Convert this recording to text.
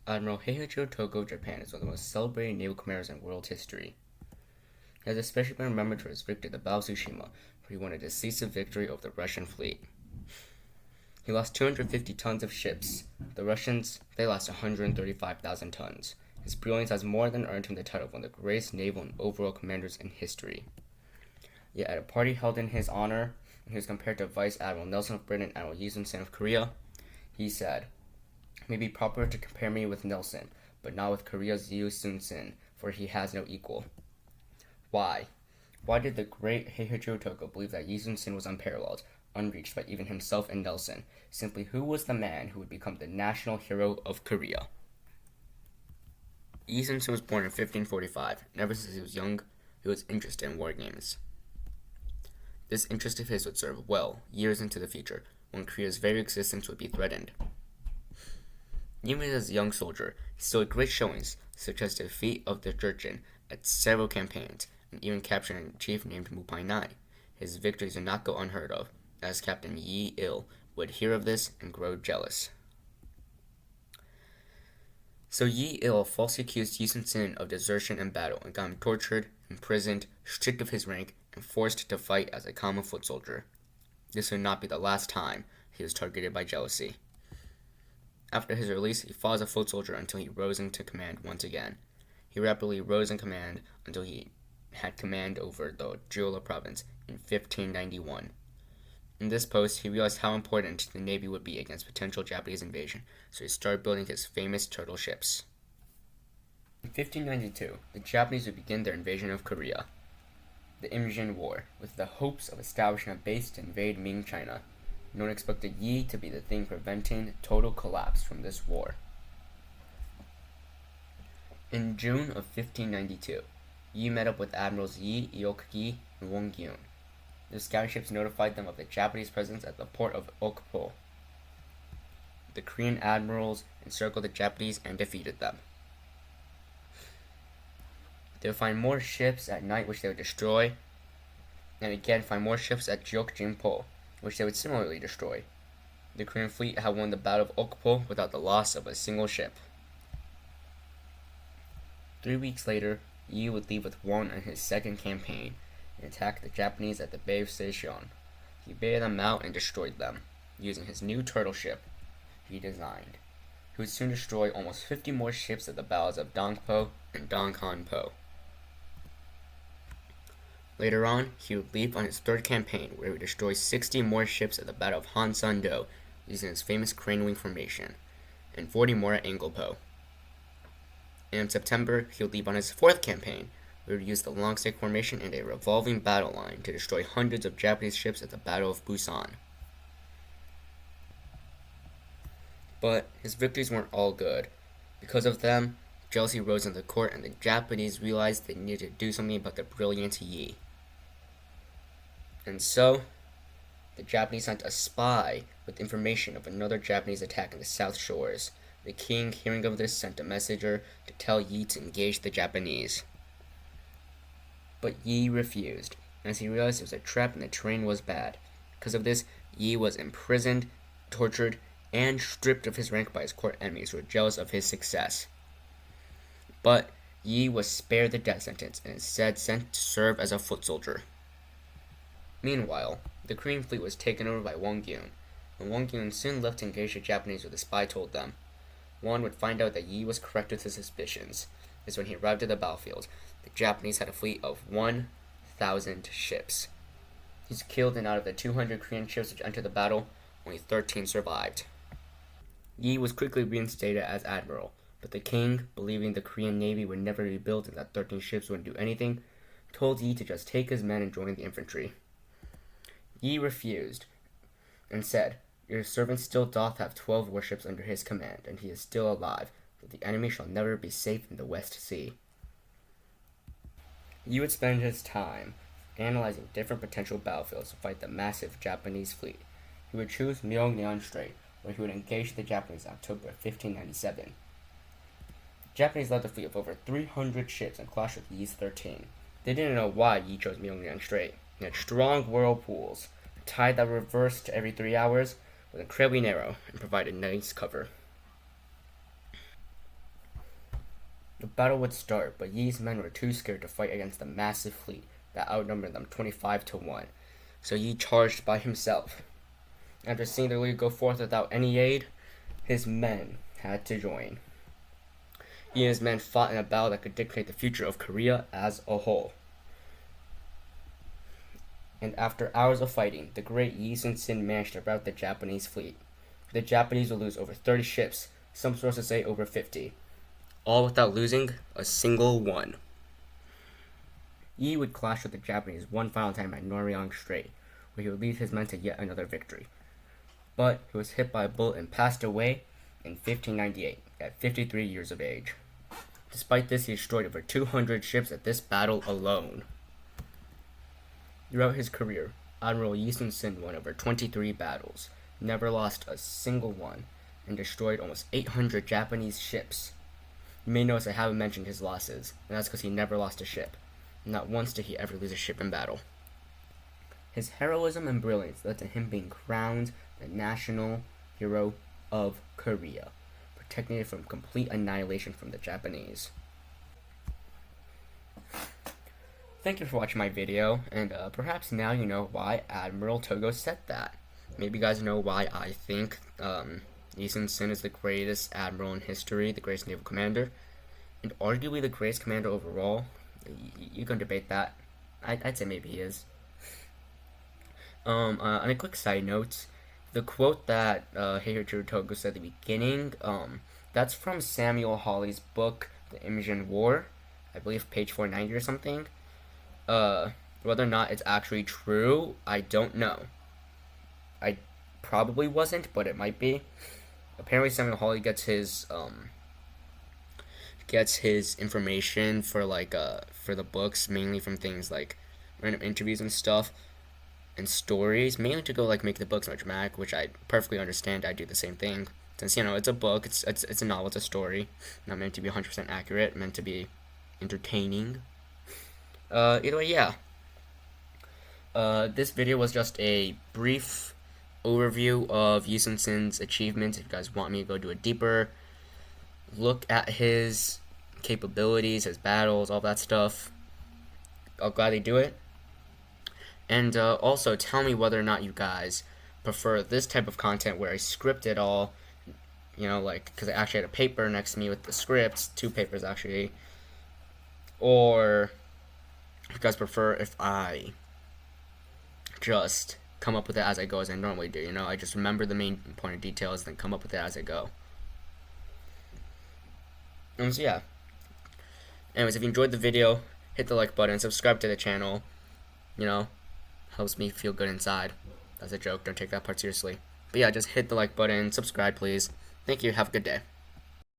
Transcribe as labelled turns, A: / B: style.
A: Admiral Heihachi Togo of Japan is one of the most celebrated naval commanders in world history. He has especially been remembered for his victory at the Battle of Tsushima, where he won a decisive victory over the Russian fleet. He lost 250 tons of ships. The Russians, they lost 135,000 tons. His brilliance has more than earned him the title of one of the greatest naval and overall commanders in history. Yet at a party held in his honor, when he was compared to Vice Admiral Nelson of Britain and Admiral Yi Sun-sin of Korea, he said, "It may be proper to compare me with Nelson, but not with Korea's Yi Sun-sin, for he has no equal." Why? Why did the great Heihachi Togo believe that Yi Sun-sin was unparalleled, unreached by even himself and Nelson? Simply, who was the man who would become the national hero of Korea? Yi Sun-sin was born in 1545, and ever since he was young, he was interested in war games. This interest of his would serve well years into the future, when Korea's very existence would be threatened. Even as a young soldier, he still had great showings, such as the defeat of the Jurchen at several campaigns, and even capturing a chief named Mupai Nai. His victories did not go unheard of, as Captain Yi Il would hear of this and grow jealous. So Yi Il falsely accused Yi Sun-sin of desertion in battle and got him tortured, imprisoned, stripped of his rank, and forced to fight as a common foot soldier. This would not be the last time he was targeted by jealousy. After his release, he fought as a foot soldier until he rose into command once again. He rapidly rose in command until he had command over the Jeolla province in 1591. In this post, he realized how important the Navy would be against potential Japanese invasion, so he started building his famous turtle ships. In 1592, the Japanese would begin their invasion of Korea, the Imjin War, with the hopes of establishing a base to invade Ming China. No one expected Yi to be the thing preventing total collapse from this war. In June of 1592, Yi met up with Admirals Yi Iokugi and Won Gyun. The scouting ships notified them of the Japanese presence at the port of Okpo. The Korean admirals encircled the Japanese and defeated them. They would find more ships at night which they would destroy, and again find more ships at Gyeokjin-po, which they would similarly destroy. The Korean fleet had won the Battle of Okpo without the loss of a single ship. 3 weeks later, Yi would leave with Won on his second campaign and attack the Japanese at the Bay of Sejong. He baited them out and destroyed them, using his new turtle ship he designed. He would soon destroy almost 50 more ships at the battles of Dongpo and Donghanpo. Later on, he would leave on his third campaign, where he would destroy 60 more ships at the Battle of Hansan-do, using his famous crane wing formation, and 40 more at Anglepo. And in September, he would leave on his fourth campaign, where he would use the long stick formation and a revolving battle line to destroy hundreds of Japanese ships at the Battle of Busan. But his victories weren't all good. Because of them, jealousy rose in the court, and the Japanese realized they needed to do something about the brilliant Yi. And so, the Japanese sent a spy with information of another Japanese attack in the South Shores. The king, hearing of this, sent a messenger to tell Yi to engage the Japanese. But Yi refused, as he realized it was a trap and the terrain was bad. Because of this, Yi was imprisoned, tortured, and stripped of his rank by his court enemies who were jealous of his success. But Yi was spared the death sentence and instead sent to serve as a foot soldier. Meanwhile, the Korean fleet was taken over by Won Gyun, and Won Gyun soon left to engage the Japanese what the spy told them. Won would find out that Yi was correct with his suspicions, as when he arrived at the battlefield, the Japanese had a fleet of 1,000 ships. He was killed, and out of the 200 Korean ships which entered the battle, only 13 survived. Yi was quickly reinstated as admiral, but the king, believing the Korean navy would never rebuild and that 13 ships wouldn't do anything, told Yi to just take his men and join the infantry. Yi refused, and said, "Your servant still doth have 12 warships under his command, and he is still alive, but the enemy shall never be safe in the West Sea." Yi would spend his time analyzing different potential battlefields to fight the massive Japanese fleet. He would choose Myeongnyang Strait, where he would engage the Japanese in October of 1597. The Japanese led a fleet of over 300 ships and clashed with Yi's 13. They didn't know why Yi chose Myeongnyang Strait. It had strong whirlpools, a tide that reversed every 3 hours, was incredibly narrow, and provided nice cover. battle would start, but Yi's men were too scared to fight against the massive fleet that outnumbered them 25-1. So Yi charged by himself. After seeing the league go forth without any aid, his men had to join. Yi and his men fought in a battle that could dictate the future of Korea as a whole. And after hours of fighting, the great Yi Sun-sin managed to rout the Japanese fleet. The Japanese would lose over 30 ships, some sources say over 50, all without losing a single one. Yi would clash with the Japanese one final time at Noryang Strait, where he would lead his men to yet another victory. But he was hit by a bullet and passed away in 1598, at 53 years of age. Despite this, he destroyed over 200 ships at this battle alone. Throughout his career, Admiral Yi Sun-sin won over 23 battles, never lost a single one, and destroyed almost 800 Japanese ships. You may notice I haven't mentioned his losses, and that's because he never lost a ship. Not once did he ever lose a ship in battle. His heroism and brilliance led to him being crowned the national hero of Korea, protecting it from complete annihilation from the Japanese. Thank you for watching my video, and perhaps now you know why Admiral Togo said that. Maybe you guys know why I think Yi Sun-sin is the greatest admiral in history, the greatest naval commander, and arguably the greatest commander overall. You can debate that. I'd say maybe he is. On a quick side note, the quote that Heiichiro Togo said at the beginning, that's from Samuel Hawley's book, The Immersion War, I believe page 490 or something. Whether or not it's actually true, I don't know. I probably wasn't, but it might be. Apparently Samuel Hawley gets his information for for the books mainly from things like random interviews and stuff and stories, mainly to go make the books more dramatic, which I perfectly understand. I do the same thing, since it's a book, it's a novel, it's a story, not meant to be 100% accurate, meant to be entertaining. Either way, yeah. This video was just a brief overview of Yi Sun-sin's achievements. If you guys want me to go do a deeper look at his capabilities, his battles, all that stuff, I'll gladly do it. And also tell me whether or not you guys prefer this type of content where I script it all, because I actually had a paper next to me with the scripts, 2 papers actually, or you guys prefer if I just come up with it as I go, as I normally do. I just remember the main important details, then come up with it as I go. So yeah. Anyways, if you enjoyed the video, hit the like button, subscribe to the channel. Helps me feel good inside. That's a joke, don't take that part seriously. But yeah, just hit the like button, subscribe please. Thank you, have a good day.